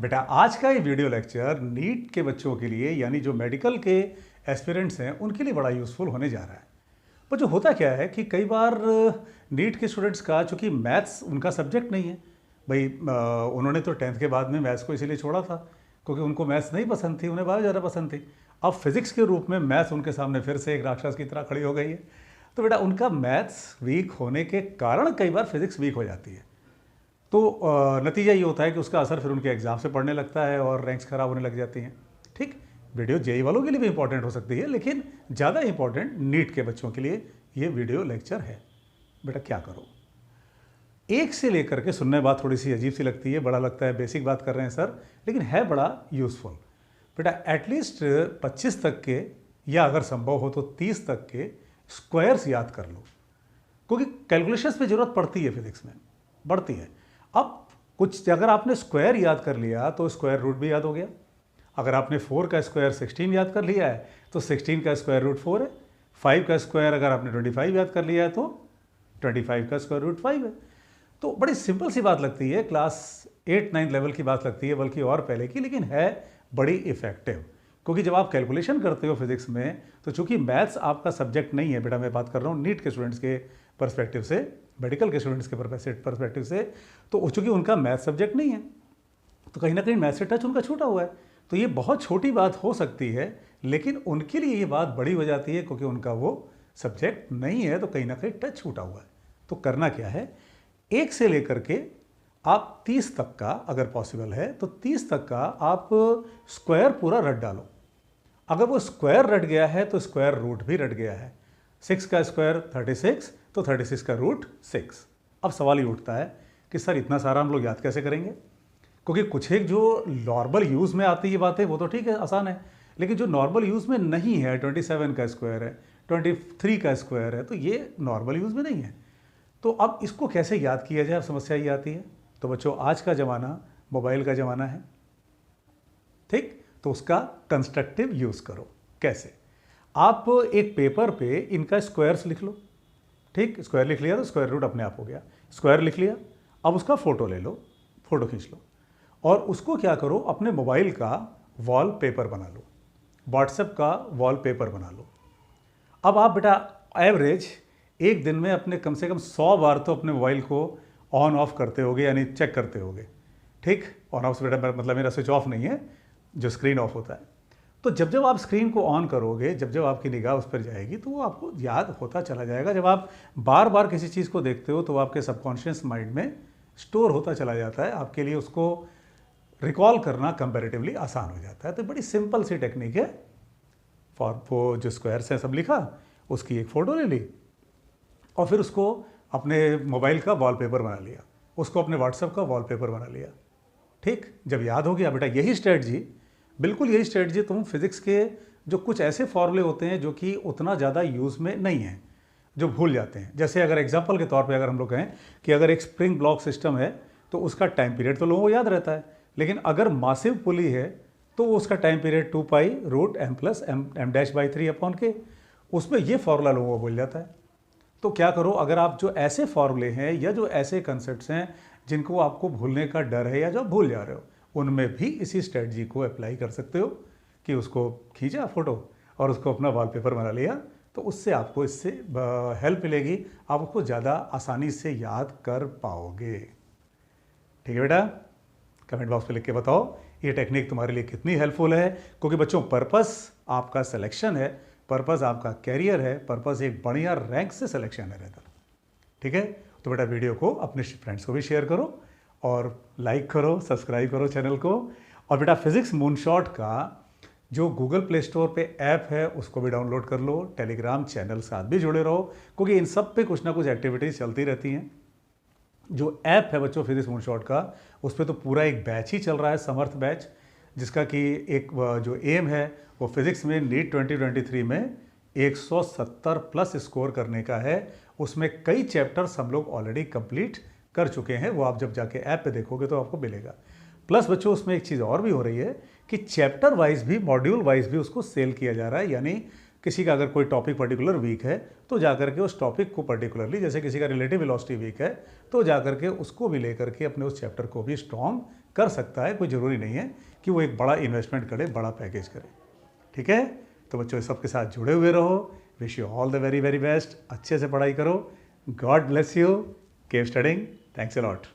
बेटा आज का ये वीडियो लेक्चर नीट के बच्चों के लिए यानी जो मेडिकल के एस्पिरेंट्स हैं उनके लिए बड़ा यूज़फुल होने जा रहा है। पर जो होता क्या है कि कई बार नीट के स्टूडेंट्स का चूँकि मैथ्स उनका सब्जेक्ट नहीं है भाई, उन्होंने तो 10th के बाद में मैथ्स को इसीलिए छोड़ा था क्योंकि उनको मैथ्स नहीं पसंद थी, उन्हें बायो ज़्यादा पसंद थी। अब फिज़िक्स के रूप में मैथ्स उनके सामने फिर से एक राक्षस की तरह खड़ी हो गई है। तो बेटा उनका मैथ्स वीक होने के कारण कई बार फिज़िक्स वीक हो जाती है। तो नतीजा ये होता है कि उसका असर फिर उनके एग्ज़ाम से पड़ने लगता है और रैंक्स ख़राब होने लग जाती हैं। ठीक, वीडियो जेई वालों के लिए भी इंपॉर्टेंट हो सकती है, लेकिन ज़्यादा इंपॉर्टेंट नीट के बच्चों के लिए ये वीडियो लेक्चर है। बेटा क्या करो, एक से लेकर के सुनने बात थोड़ी सी अजीब सी लगती है, बड़ा लगता है बेसिक बात कर रहे हैं सर, लेकिन है बड़ा यूज़फुल। बेटा एटलीस्ट 25 तक के या अगर संभव हो तो 30 तक के स्क्वायर्स याद कर लो, क्योंकि कैलकुलेशंस पे ज़रूरत पड़ती है, फिजिक्स में बढ़ती है। अब कुछ अगर आपने स्क्वायर याद कर लिया तो स्क्वायर रूट भी याद हो गया। अगर आपने 4 का स्क्वायर 16 याद कर लिया है तो 16 का स्क्वायर रूट 4 है। 5 का स्क्वायर अगर आपने 25 याद कर लिया है तो 25 का स्क्वायर रूट 5 है। तो बड़ी सिंपल सी बात लगती है, क्लास 8-9 लेवल की बात लगती है, बल्कि और पहले की, लेकिन है बड़ी इफेक्टिव। क्योंकि जब आप कैलकुलेशन करते हो फिजिक्स में तो चूंकि मैथ्स आपका सब्जेक्ट नहीं है, बेटा मैं बात कर रहा हूँ नीट के स्टूडेंट्स के पर्सपेक्टिव से, मेडिकल के स्टूडेंट्स के पर्सपेक्टिव से, तो चूंकि उनका मैथ सब्जेक्ट नहीं है तो कहीं ना कहीं मैथ से टच उनका छूटा हुआ है। तो ये बहुत छोटी बात हो सकती है, लेकिन उनके लिए ये बात बड़ी हो जाती है क्योंकि उनका वो सब्जेक्ट नहीं है, तो कहीं ना कहीं टच छूटा हुआ है। तो करना क्या है, 1 से लेकर के आप 30 तक का अगर पॉसिबल है तो 30 तक का आप स्क्वायर पूरा रट डालो। अगर वो स्क्वायर रट गया है तो स्क्वायर रूट भी रट गया है। 6 का स्क्वायर 36, तो 36 का रूट 6। अब सवाल ये उठता है कि सर इतना सारा हम लोग याद कैसे करेंगे, क्योंकि कुछ एक जो नॉर्मल यूज़ में आती है बातें वो तो ठीक है, आसान है, लेकिन जो नॉर्मल यूज़ में नहीं है, 27 का स्क्वायर है, 23 का स्क्वायर है, तो ये नॉर्मल यूज़ में नहीं है। तो अब इसको कैसे याद किया जाए, अब समस्या ये आती है। तो बच्चों आज का ज़माना मोबाइल का ज़माना है, ठीक, तो उसका कंस्ट्रक्टिव यूज़ करो। कैसे, आप एक पेपर पे इनका स्क्वायर्स लिख लो। ठीक, स्क्वायर लिख लिया तो स्क्वायर रूट अपने आप हो गया। स्क्वायर लिख लिया, अब उसका फ़ोटो ले लो, फ़ोटो खींच लो और उसको क्या करो, अपने मोबाइल का वॉलपेपर बना लो, व्हाट्सएप का वॉलपेपर बना लो। अब आप बेटा एवरेज एक दिन में अपने कम से कम 100 बार तो अपने मोबाइल को ऑन ऑफ करते होगे, यानी चेक करते होगे। ठीक, ऑन ऑफ से बेटा मतलब मेरा स्विच ऑफ नहीं है, जो स्क्रीन ऑफ होता है। तो जब जब आप स्क्रीन को ऑन करोगे, जब जब आपकी निगाह उस पर जाएगी तो वो आपको याद होता चला जाएगा। जब आप बार बार किसी चीज़ को देखते हो तो आपके सबकॉन्शियस माइंड में स्टोर होता चला जाता है, आपके लिए उसको रिकॉल करना कंपैरेटिवली आसान हो जाता है। तो बड़ी सिंपल सी टेक्निक है। फॉर वो जो स्क्वायर्स हैं सब लिखा, उसकी एक फ़ोटो ले ली और फिर उसको अपने मोबाइल का वॉलपेपर बना लिया, उसको अपने व्हाट्सएप का वॉलपेपर बना लिया। ठीक, जब याद हो गया बेटा, यही स्ट्रेटजी, बिल्कुल यही स्ट्रेटजी तुम फिजिक्स के जो कुछ ऐसे फॉर्मूले होते हैं जो कि उतना ज़्यादा यूज़ में नहीं हैं, जो भूल जाते हैं। जैसे अगर एग्जांपल के तौर पे अगर हम लोग कहें कि अगर एक स्प्रिंग ब्लॉक सिस्टम है तो उसका टाइम पीरियड तो लोगों को याद रहता है, लेकिन अगर मासिव पुली है तो उसका time period 2 pi root m plus m dash by 3 upon के, उसमें ये फॉर्मूला लोगों को भूल जाता है। तो क्या करो, अगर आप जो ऐसे फॉर्मूले हैं या जो ऐसे कंसेप्ट हैं जिनको आपको भूलने का डर है या जो आप भूल जा रहे हो, उनमें भी इसी स्ट्रेटजी को अप्लाई कर सकते हो कि उसको खींचा फ़ोटो और उसको अपना वॉलपेपर बना लिया, तो उससे आपको इससे हेल्प मिलेगी, आप उसको ज़्यादा आसानी से याद कर पाओगे। ठीक है बेटा, कमेंट बॉक्स में लिख के बताओ ये टेक्निक तुम्हारे लिए कितनी हेल्पफुल है, क्योंकि बच्चों पर्पस आपका सिलेक्शन है, पर्पस आपका कैरियर है, पर्पस एक बढ़िया रैंक से सिलेक्शन है रहता। ठीक है, तो बेटा वीडियो को अपने फ्रेंड्स को भी शेयर करो और लाइक करो, सब्सक्राइब करो चैनल को। और बेटा फिजिक्स मूनशॉट का जो गूगल प्ले स्टोर पे ऐप है उसको भी डाउनलोड कर लो, टेलीग्राम चैनल साथ भी जुड़े रहो, क्योंकि इन सब पे कुछ ना कुछ एक्टिविटीज़ चलती रहती हैं। जो ऐप है बच्चों फिजिक्स मूनशॉट का, उस पर तो पूरा एक बैच ही चल रहा है, समर्थ बैच, जिसका कि एक जो एम है वो फिजिक्स में नीट 2023 में 170 प्लस स्कोर करने का है। उसमें कई चैप्टर्स हम लोग ऑलरेडी कंप्लीट कर चुके हैं, वो आप जब जाके ऐप पे देखोगे तो आपको मिलेगा। प्लस बच्चों उसमें एक चीज़ और भी हो रही है कि चैप्टर वाइज भी, मॉड्यूल वाइज भी उसको सेल किया जा रहा है, यानी किसी का अगर कोई टॉपिक पर्टिकुलर वीक है तो जाकर के उस टॉपिक को जैसे किसी का रिलेटिव वेलोसिटी वीक है तो जाकर के उसको भी लेकर के अपने उस चैप्टर को भी स्ट्रॉन्ग कर सकता है, कोई ज़रूरी नहीं है कि वो एक बड़ा इन्वेस्टमेंट करे, बड़ा पैकेज करे। ठीक है, तो बच्चों इस सबके साथ जुड़े हुए रहो। Wish you all the very very best. अच्छे से पढ़ाई करो। God bless you. Keep studying. Thanks a lot.